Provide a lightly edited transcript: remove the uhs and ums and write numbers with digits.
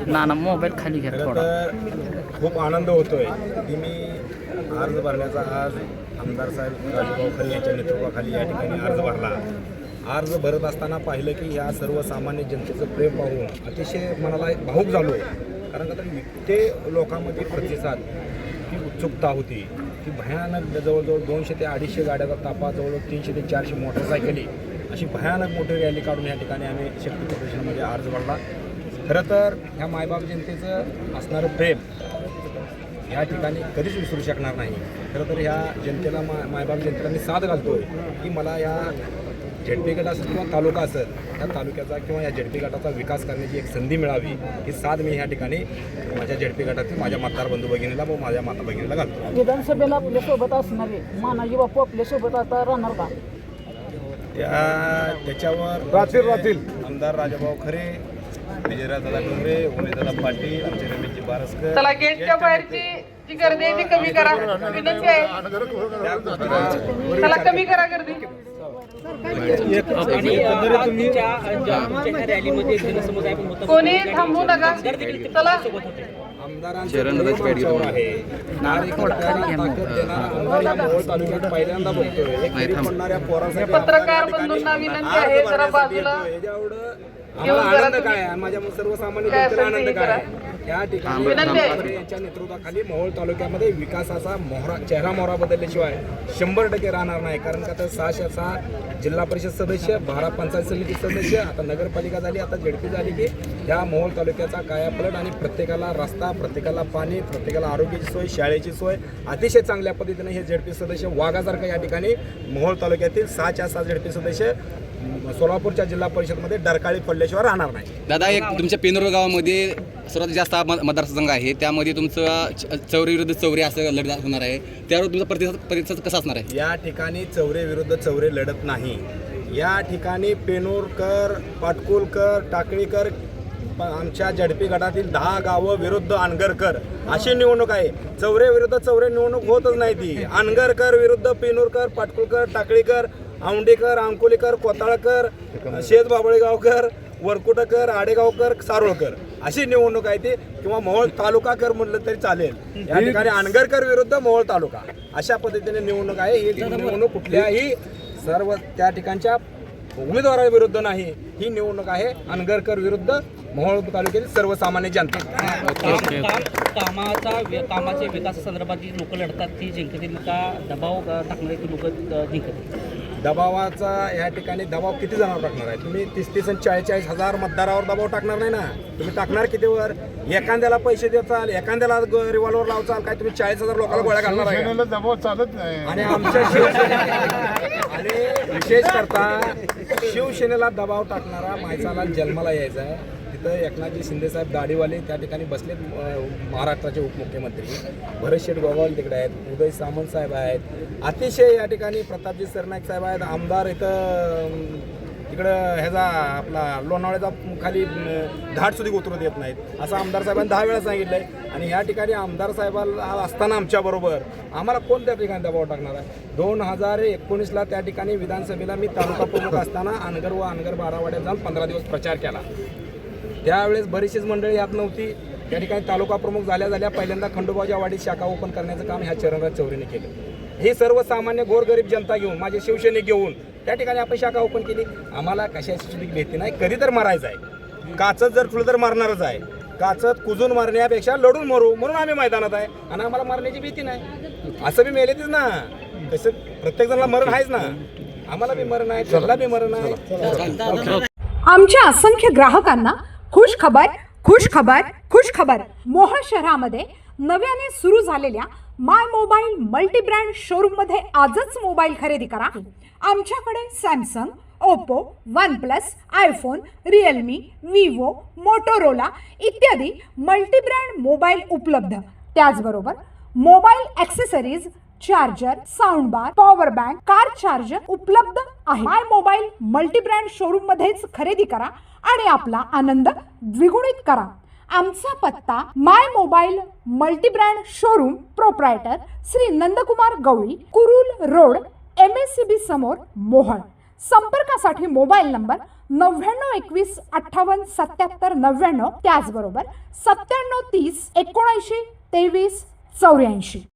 नाना mobile खाली घ्या खरं थोडा. तर खूप आनंद होतोय की मी अर्ज भरण्याचा आज आमदार साहेब राजूभाऊ खरे यांच्या नेतृत्वाखाली या ठिकाणी अर्ज भरला. अर्ज भरत असताना पाहिलं की ह्या सर्वसामान्य जनतेचं प्रेम पाहून अतिशय मनाला भावूक झालो. कारण का तर ते लोकांमध्ये प्रतिसाद की उत्सुकता होती की भयानक जवळजवळ 200 ते 250 गाड्याचा ताफा, जवळजवळ 300 ते 400 मोटरसायकली अशी भयानक मोठी रॅली काढून या ठिकाणी आम्ही शक्ती प्रदर्शनामध्ये अर्ज भरला. खरं तर ह्या मायबाप जनतेचं असणारं प्रेम या ठिकाणी कधीच विसरू शकणार नाही. खरं तर ह्या जनतेला मायबाप जनतेला मी साथ घालतो आहे की मला या झेडपी गट असेल किंवा तालुका असेल या तालुक्याचा किंवा या झेडपी गटाचा विकास करण्याची एक संधी मिळावी ही साथ मी ह्या ठिकाणी माझ्या झेडपी गटातील माझ्या मतदार बंधू भगिनीला व माझ्या माता भगिनीला घालतो. विधानसभेला आपल्यासोबत असणारे मानाजी बापू आपल्यासोबत आता राहणार का? त्याच्यावर आमदार राजाभाऊ खरे, विजयराजदादा डोंगरे, उमेशदादा पाटील, आमचे रमेशजी बारसकर, चला गेटच्या बाहेरची जी गर्दी आहे ती कमी करा, विनंती आहे. चला कमी करा गर्दी. कोणी थांबू नका. चला पत्रकार बंधूंना विनंती आहे जरा बाजूला आनंद काय माझ्या सर्वसामान्य जनतेला आनंद काय या ठिकाणी यांच्या नेतृत्वाखाली मोहोळ तालुक्यामध्ये विकासाचा चेहरा मोहरा बदलल्याशिवाय 100% राहणार नाही. कारण का तर 606 जिल्हा परिषद सदस्य, 12 पंचायत समिती सदस्य, आता नगरपालिका झाली, आता झेडपी झाली की या मोहोळ तालुक्याचा कायापलट आणि प्रत्येकाला रस्ता, प्रत्येकाला पाणी, प्रत्येकाला आरोग्याची सोय, शाळेची सोय अतिशय चांगल्या पद्धतीने हे झेडपी सदस्य वाघासारखं या ठिकाणी मोहोळ तालुक्यातील 6च्या 6 झेडपी सदस्य सोलापूरच्या जिल्हा परिषदमध्ये डरकाळी पडल्याशिवाय राहणार नाही. दादा, एक तुमच्या पेनोर गावामध्ये सर्वात जास्त मतदारसंघ आहे, त्यामध्ये तुमचं चौरे विरुद्ध चौरे असं लढत होणार आहे, त्यावर तुमचा प्रतिसाद कसा असणार आहे? या ठिकाणी चौरे विरुद्ध चौरे लढत नाही. या ठिकाणी पेनोरकर, पाटकुलकर, टाकळीकर आमच्या झडपी गटातील 10 गावं विरुद्ध अनगरकर अशी निवडणूक आहे. चौरे विरुद्ध चौरे निवडणूक होतच नाही ती. अनगरकर विरुद्ध पेनोरकर, पाटकुलकर, टाकळीकर, औंडेकर, अंकोलीकर, कोताळकर, शेत बाबळेगावकर, वरकुटकर, आडेगावकर, सारोळकर अशी निवडणूक आहे ती. किंवा मोहोळ तालुका कर म्हटलं तरी चालेल. या ठिकाणी अनगरकर विरुद्ध मोहोळ तालुका अशा पद्धतीने निवडणूक आहे. ही निवडणूक कुठल्याही सर्व त्या ठिकाणच्या उमेदवाराविरुद्ध नाही, ही निवडणूक आहे अनगरकर विरुद्ध मोहोळ तालुक्यातील सर्वसामान्य जनता. कामाच्या विकासासंदर्भात जी लोक लढतात ती जिंकतील का दबाव टाकणारे ती लोक जिंकतील? दबावाचा या ठिकाणी दबाव किती जणांवर टाकणार आहे? तुम्ही 30 आणि 40 हजार मतदारावर दबाव टाकणार नाही ना. तुम्ही टाकणार कितीवर? एखाद्याला पैसे देताल, एखाद्याला रिव्हॉल्वर लावचाल, काय तुम्ही 40,000 लोकांना गोळ्या घालणार आहे? दबाव चालत नाही. आणि आमच्या आणि विशेष करता शिवसेनेला दबाव टाकणारा माणसाला जन्माला यायचा आहे. तिथं एकनाथजी शिंदेसाहेब दाढीवाले त्या ठिकाणी बसलेत, महाराष्ट्राचे उपमुख्यमंत्री भरतशेठ गोगावले तिकडे आहेत, उदय सामंत साहेब आहेत, अतिशय या ठिकाणी प्रतापजी सरनाईक साहेब आहेत, आमदार इथं इकडं ह्याचा आपला लोणावळ्याचा खाली धाड सुद्धा उतरू देत नाहीत असं आमदार साहेबांनी 10 वेळा सांगितलं आहे. आणि या ठिकाणी आमदार साहेबाला असताना आमच्याबरोबर आम्हाला कोण त्या ठिकाणी दबाव टाकणार आहे? 2019ला त्या ठिकाणी विधानसभेला मी तालुका प्रमुख असताना अनगर व अनगर बारावाड्यात जाऊन 15 दिवस प्रचार केला. त्यावेळेस बरीचशीच मंडळी यात नव्हती. त्या ठिकाणी तालुका प्रमुख झाल्या पहिल्यांदा खंडोबाच्या वाडीत शाखा ओपन करण्याचं काम ह्या चरणराज चौरेने केलं. ही सर्वसामान्य गोरगरीब जनता घेऊन, माझे शिवसैनिक घेऊन त्या ठिकाणी आपण शाखा ओपन केली. आम्हाला कशाची सुद्धा भीती नाही. कधी तर मारायचं आहे. काचत जर ठुलं तर मारणारच आहे. काचत कुजून मारण्यापेक्षा लढून मरू म्हणून आम्ही मैदानात आहे. आणि आम्हाला मारण्याची भीती नाही. असं बी मेलेतीच ना, तसं प्रत्येक जणाला मरण आहेच ना. आम्हाला बी मरण आहे, त्याला बी मरण आहे. आमच्या असंख्य ग्राहकांना खुश खबर. मोहोळ शहरामध्ये नव्याने सुरू झालेल्या माय मोबाईल मल्टी ब्रँड शोरूम मध्ये आजच मोबाईल खरेदी करा. आमच्याकडे Samsung, Oppo, OnePlus, iPhone, Realme, Vivo, Motorola इत्यादी मल्टी ब्रँड मोबाईल उपलब्ध. त्याचबरोबर मोबाईल ॲक्सेसरीज, चार्जर, साऊंड बार, पॉवर बँक, कार चार्जर उपलब्ध आहे. माय मोबाईल मल्टी ब्रँड शोरूम मध्येच खरेदी करा आणि आपला आनंद द्विगुणित करा. आमचा पत्ता my mobile multi brand showroom, proprietor Shri Nandkumar Gawali, Kurul road, MSCB समोर, मोहोळ. संपर्कासाठी मोबाईल नंबर 9921587799, त्याचबरोबर 9730 79 23 84.